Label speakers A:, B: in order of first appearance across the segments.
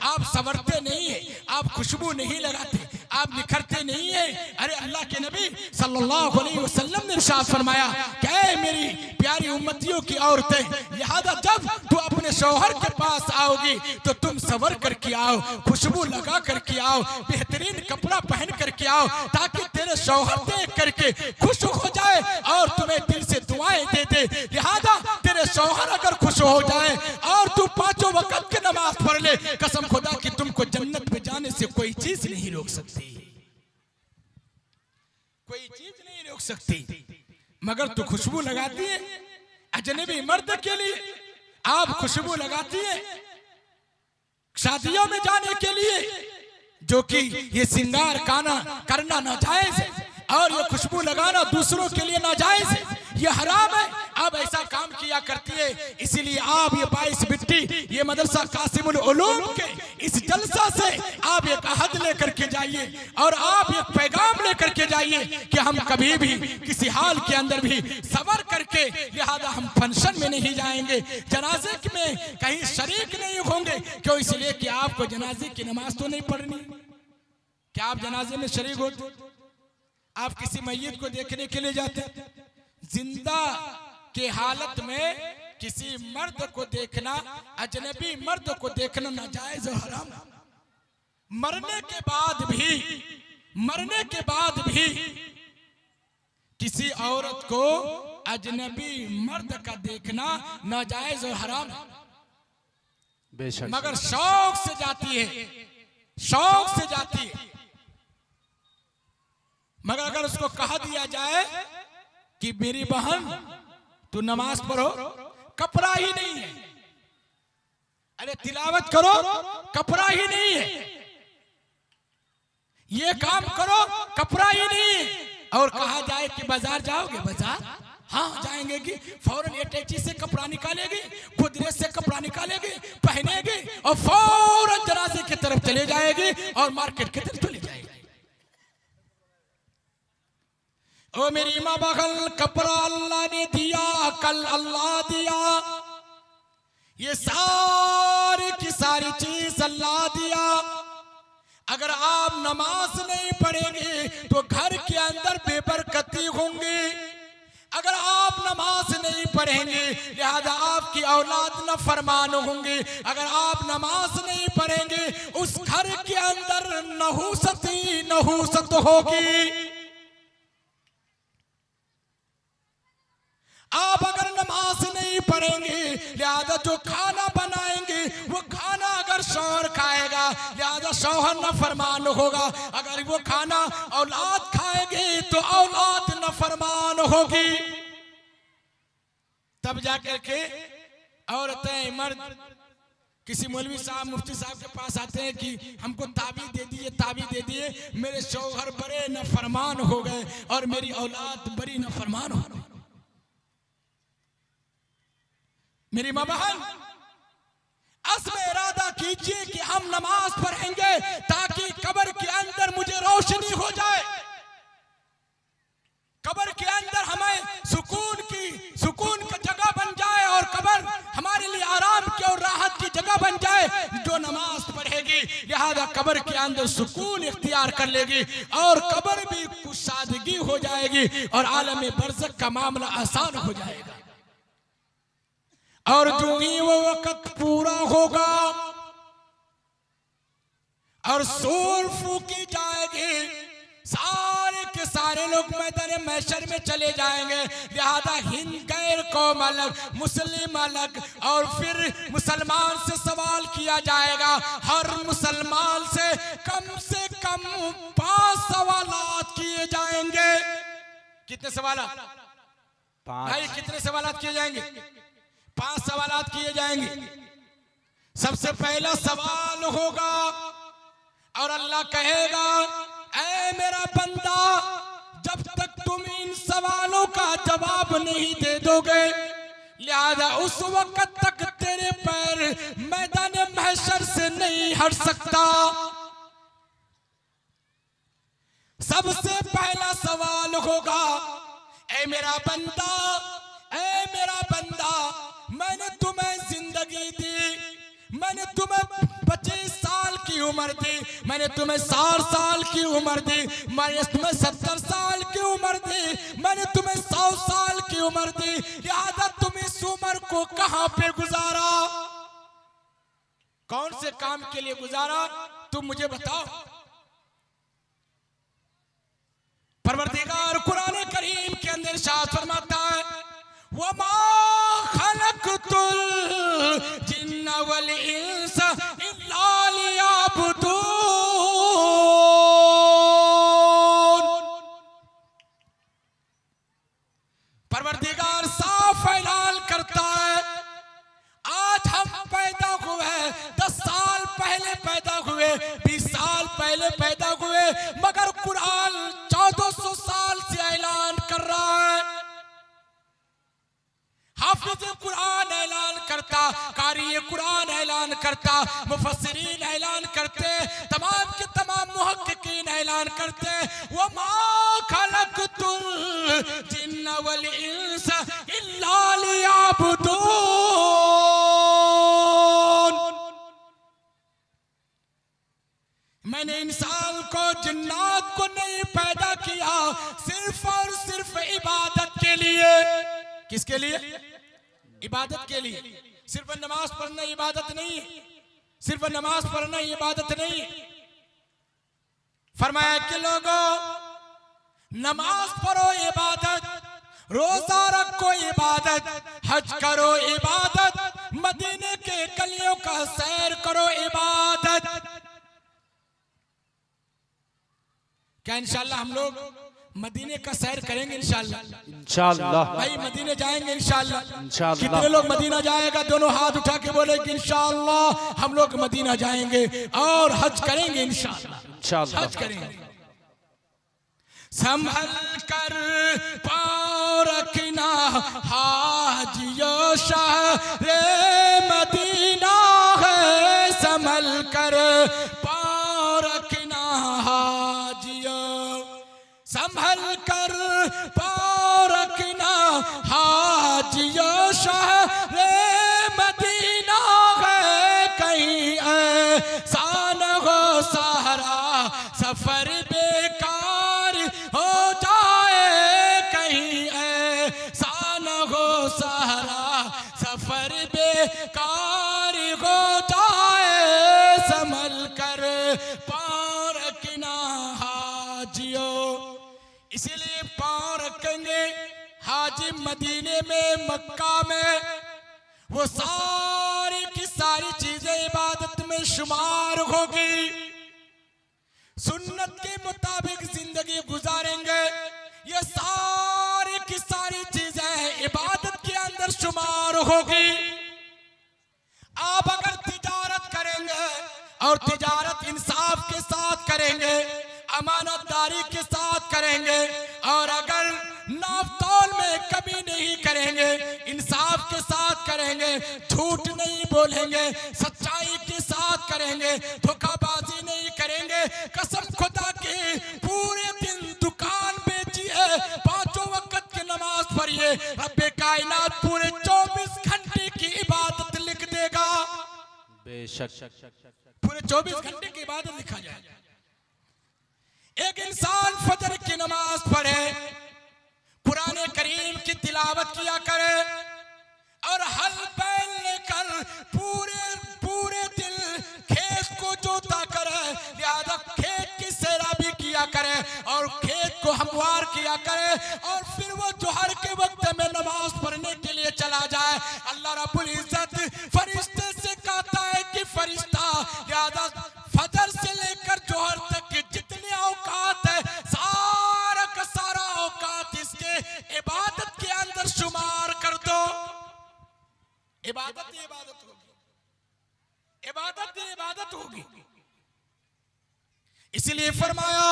A: आप संवरते नहीं है, आप खुशबू नहीं लगाते, आप निखरते नहीं है। अरे अल्लाह के नबी सल्लल्लाहु अलैहि वसल्लम ने इरशाद फरमाया कि ऐ मेरी प्यारी उम्मतियों की औरतें, लिहाजा जब तू अपने शौहर के पास आओगी तो तुम संवर करके आओ, खुशबू लगा करके आओ, बेहतरीन कपड़ा पहन करके आओ, ताकि तेरे शौहर देख करके खुश हो जाए और तुम्हें दिल से दुआएं दे दे। लिहाजा तेरे शौहर अगर खुश हो जाए और तू पांचों वक्त की नमाज पढ़ ले, कसम खुदा कि तुमको जन्नत में जाने से कोई चीज नहीं रोक सकती, कोई चीज नहीं रोक सकती। मगर तू खुशबू लगाती है अजनबी मर्द के लिए, आप खुशबू लगाती है शादियों में जाने के लिए, जो कि ये श्रृंगार करना नाजायज है और ये खुशबू लगाना दूसरों के लिए नाजायज है, ये हराम है। आप ऐसा काम किया करती है, इसीलिए आप ये 22 बिट्टी ये मदरसा कासिमुल उलूम के इस जलसा से आप एक अहद लेकर के जाइए और आप एक पैगाम लेकर के जाइए कि हम कभी भी किसी हाल के अंदर भी सबर करके, लिहाजा हम फंक्शन में नहीं जाएंगे, जनाजे में कहीं शरीक नहीं होंगे। क्यों? इसलिए कि आपको जनाजे की नमाज तो नहीं पढ़नी। क्या आप जनाजे में शरीक होते? आप किसी मैयत को देखने के लिए जाते? जिंदा के हालत में किसी मर्द को देखना, अजनबी मर्द को देखना नाजायज और हराम। मरने के बाद भी किसी औरत को अजनबी मर्द का देखना नाजायज और हराम, मगर शौक से जाती है, शौक से जाती है। मगर अगर उसको कहा दिया जाए कि मेरी बहन तू नमाज पढ़ो, कपड़ा ही नहीं है, अरे तिलावत करो, कपड़ा ही नहीं है, ये काम करो, कपड़ा ही नहीं है, और कहा जाए कि बाजार जाओगे, बाजार हाँ जाएंगे कि फौरन अटैची से कपड़ा निकालेगी, खुदरे से कपड़ा निकालेगी, पहनेगी और फौरन जनाजे की तरफ चले जाएगी और मार्केट की तरफ चली जाएगी। ओ मेरी माँ बहन, कपड़ा अल्लाह ने दिया, कल अल्लाह दिया, ये सारी की सारी चीज अल्लाह दिया। अगर आप नमाज नहीं पढ़ेंगे तो घर के अंदर बेबरकती होंगी। अगर आप नमाज नहीं पढ़ेंगे लिहाजा आपकी औलाद न फरमान होंगे। अगर आप नमाज नहीं पढ़ेंगे उस घर के अंदर नहूसत होगी। आप अगर नमाज नहीं पढ़ेंगे लिहाजा जो खाना बनाएंगे वो खाना अगर शौहर खाएगा लिहाजा शौहर न फरमान होगा। अगर वो खाना औलाद खाएगी तो औलाद न फरमान होगी। तब जाकर के औरतें मर्द किसी मौलवी साहब मुफ्ती साहब के पास आते हैं कि हमको ताबीज़ दे दिए, ताबीज़ दे दिए, मेरे शौहर बड़े न फरमान हो गए और मेरी औलाद बड़ी न फरमान हो गई। मेरी माँ बहन, अज़्म इरादा कीजिए कि हम नमाज पढ़ेंगे ताकि कब्र के अंदर मुझे रोशनी हो जाए, कब्र के अंदर हमें सुकून की जगह बन जाए और कब्र हमारे लिए आराम की और राहत की जगह बन जाए। जो नमाज पढ़ेगी लिहाजा कब्र के अंदर सुकून इख्तियार कर लेगी और कब्र भी कुशादगी हो जाएगी और आलम बरज़ख का मामला आसान हो जाएगा। और जो ही वो वक्त पूरा होगा और सूर फूकी जाएगी, सारे के सारे लोग मैदान महशर में चले जाएंगे। लिहाजा हिंद गैर कौम अलग, मुस्लिम अलग, और फिर मुसलमान से सवाल किया जाएगा। हर मुसलमान से कम 5 सवालात किए जाएंगे। कितने सवालात भाई? कितने सवालात किए जाएंगे? 5 सवालात किए जाएंगे। सबसे पहला सवाल होगा और अल्लाह कहेगा, ऐ मेरा बंदा, जब तक तुम इन सवालों का जवाब नहीं दे दोगे लिहाजा उस वक्त तक तेरे पैर मैदान महशर से नहीं हट सकता। सबसे पहला सवाल होगा, ऐ मेरा बंदा, ऐ मेरा बंदा, मैंने तुम्हें जिंदगी दी, मैंने तुम्हें 25 साल उम्र दी, मैंने तुम्हें 60 साल की उम्र दी, मैंने तुम्हें 70 साल की उम्र दी, मैंने तुम्हें 100 साल की उम्र दी, लिहाजा तुम इस उम्र को कहां पे गुजारा, कौन से काम के लिए गुजारा, तुम मुझे बताओ। परवरदिगार कुरान करीम के अंदर इरशाद फरमाता है, वमा खलक़तुल जिन्न वल इंस इल्ला लियअबुदून। परवरदिगार साफ ऐलान करता है, आज हम पैदा हुए, 10 साल पहले पैदा हुए, 20 साल पहले पैदा हुए, मगर कुरान 1400 साल से ऐलान कर रहा है। हाफिज कुरान ऐलान करता, कारी कुरान ऐलान करता, मुफस्सिरीन ऐलान करते, तमाम के तमाम मुहक्किकीन ऐलान करते, वमा खलक़तुल जिन्न वल इंस इल्ला लियअबुदून। मैंने इंसान को, जिन्नात को नहीं पैदा किया सिर्फ और सिर्फ इबादत के लिए। किसके लिए? इबादत के लिए। सिर्फ नमाज पढ़ना इबादत नहीं, सिर्फ नमाज पढ़ना इबादत नहीं। फरमाया कि लोगों, नमाज पढ़ो इबादत, रोजा रखो इबादत, हज करो इबादत, मदीने के गलियों का सैर करो इबादत। क्या इंशाअल्लाह हम लोग मदीने का सैर करेंगे? इंशाअल्लाह भाई मदीने जाएंगे इंशाअल्लाह। कितने लोग मदीना जाएगा? दोनों हाथ उठा के बोले कि इंशाअल्लाह हम लोग मदीना जाएंगे और हज करेंगे इंशाअल्लाह, हज करेंगे। संभल कर पाँव रखना हाजियो शहरे मदीना है, संभल कर पाँव रखना हाजियो, संभल कर पाँव रखना हाजियो शहरे मदीना है, कहीं ऐसा न हो सहारा सफर बेकार हो जाए, कहीं ऐसा न हो सहारा सफर बेकार हो जाए, संभल कर पाँव रखना हाजियो। इसीलिए पाँव रखेंगे हाजी मदीने में, मक्का में, वो सारी की सारी चीजें इबादत में शुमार होगी। सुन्नत के मुताबिक जिंदगी गुजारेंगे, ये सारी की सारी चीजें इबादत के अंदर शुमार होगी। आप अगर तिजारत करेंगे और तिजारत इंसाफ के साथ करेंगे, अमानतदारी के साथ करेंगे, और अगर नापतोल में कमी नहीं करेंगे, इंसाफ के साथ करेंगे, झूठ नहीं बोलेंगे, सच्चाई के साथ करेंगे, धोखाबाजी नहीं करेंगे, कसम खुदा की पूरे दिन दुकान बेचिए, 5 वक्त की नमाज पढ़िए, रब्बे कायनात पूरे 24 घंटे की इबादत लिख देगा। बेशक पूरे 24 घंटे की इबादत लिखा जाएगा। एक इंसान फजर की नमाज पढ़े, कुरान करीम की तिलावत किया करे और हल बैल लेकर पूरे दिन खेत को जोता करे, लिहाजा खेत की सैराबी किया करे और खेत को हमवार किया करे, और फिर वो जोहर के वक्त में नमाज पढ़ने के लिए चला जाए। अल्लाह रब्बुल इज्जत फरिश्ते से कहता है कि फरिश्ता, लिहाजा फजर से लेकर जोहर तक की जितने औकात है, सारा का सारा औकात इसके इबादत के अंदर शुमार कर दो। इबादत ही इबादत होगी, इबादत ही इबादत होगी। इसलिए फरमाया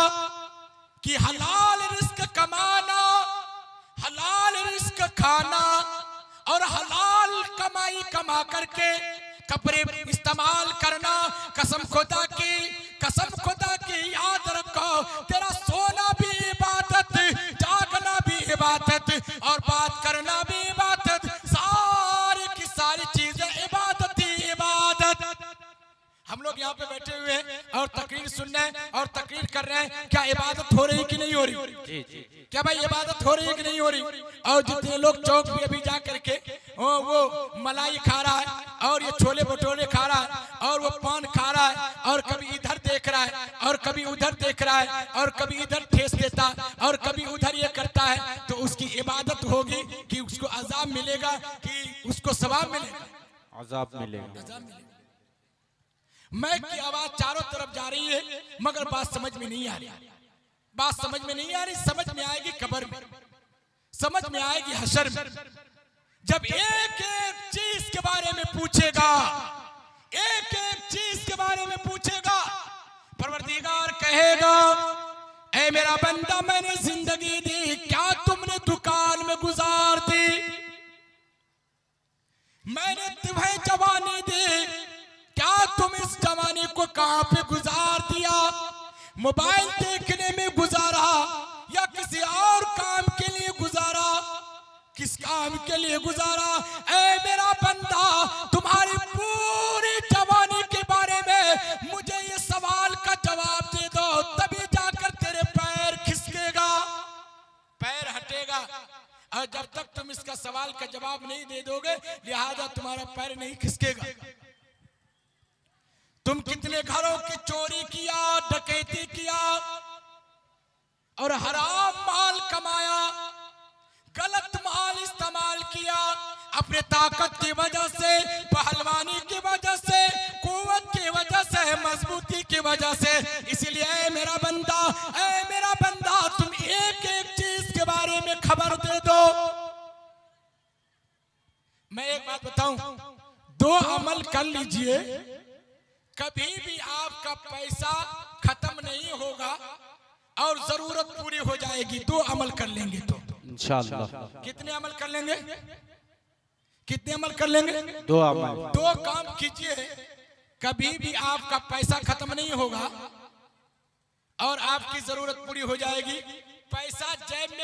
A: कि हलाल रिस्क कमाना, हलाल रिस्क खाना और हलाल कमाई कमा करके कपड़े इस्तेमाल करना, कसम खुदा की याद रखो, तेरा सोना भी इबादत, जागना भी इबादत और बात करना भी इबादत, सारी की सारी चीजें इबादत ही इबादत। हम लोग यहाँ पे पे बैठे हुए हैं और तकरीर सुन रहे हैं और तकरीर कर रहे हैं, क्या इबादत हो रही कि नहीं हो रही? क्या भाई इबादत हो रही है कि नहीं हो रही? और जितने लोग चौक पे अभी जा करके वो मलाई खा रहा है और ये छोले भटूरे खा रहा है और वो पान खा रहा है और कभी इधर देख रहा है और कभी उधर देख रहा है और कभी इधर ठेस देता और कभी उधर ये करता है, तो उसकी इबादत होगी कि उसको अजाब मिलेगा कि उसको सवाब मिलेगा?
B: अजाब मिलेगा।
A: मैं की आवाज चारों तरफ जा रही है मगर बात समझ में नहीं आ रही। बात समझ में नहीं आ रही, समझ में आएगी कब्र में, समझ में आएगी हशर में, जब एक एक चीज के बारे में पूछेगा, एक एक चीज के बारे में पूछेगा। परवरदिगार कहेगा, ऐ मेरा बंदा मैंने जिंदगी दी, क्या तुमने दुकान में गुजार दी? मैंने तुम्हें जवानी दी, क्या तुम इस जवानी को कहां पे गुजार दिया? मोबाइल देखने में गुजारा या किसी और काम के लिए गुजारा? किस काम के लिए गुजारा? ऐ मेरा बंदा, तुम्हारी पूरी जवानी के बारे में मुझे ये सवाल का जवाब दे दो, तभी जाकर तेरे पैर खिसकेगा, पैर हटेगा। और जब तक तुम इसका सवाल का जवाब नहीं दे दोगे, लिहाजा तुम्हारा पैर नहीं खिसकेगा। तुम कितने घरों की चोरी किया, डकैती किया और हराम माल कमाया, गलत माल इस्तेमाल किया, अपने ताकत की वजह से, पहलवानी की वजह से, कुव्वत की वजह से, मजबूती की वजह से। इसलिए ऐ मेरा बंदा, ऐ मेरा बंदा, तुम एक एक चीज के बारे में खबर दे दो। मैं एक बात बताऊं, दो अमल कर लीजिए, कभी भी आपका पैसा खत्म नहीं होगा और जरूरत पूरी हो जाएगी। दो अमल कर लेंगे तो
B: इंशाअल्लाह।
A: कितने अमल कर लेंगे? कितने अमल कर लेंगे?
B: दो अमल।
A: दो काम कीजिए, कभी भी आपका पैसा खत्म नहीं होगा और आपकी जरूरत पूरी हो जाएगी। पैसा जेब में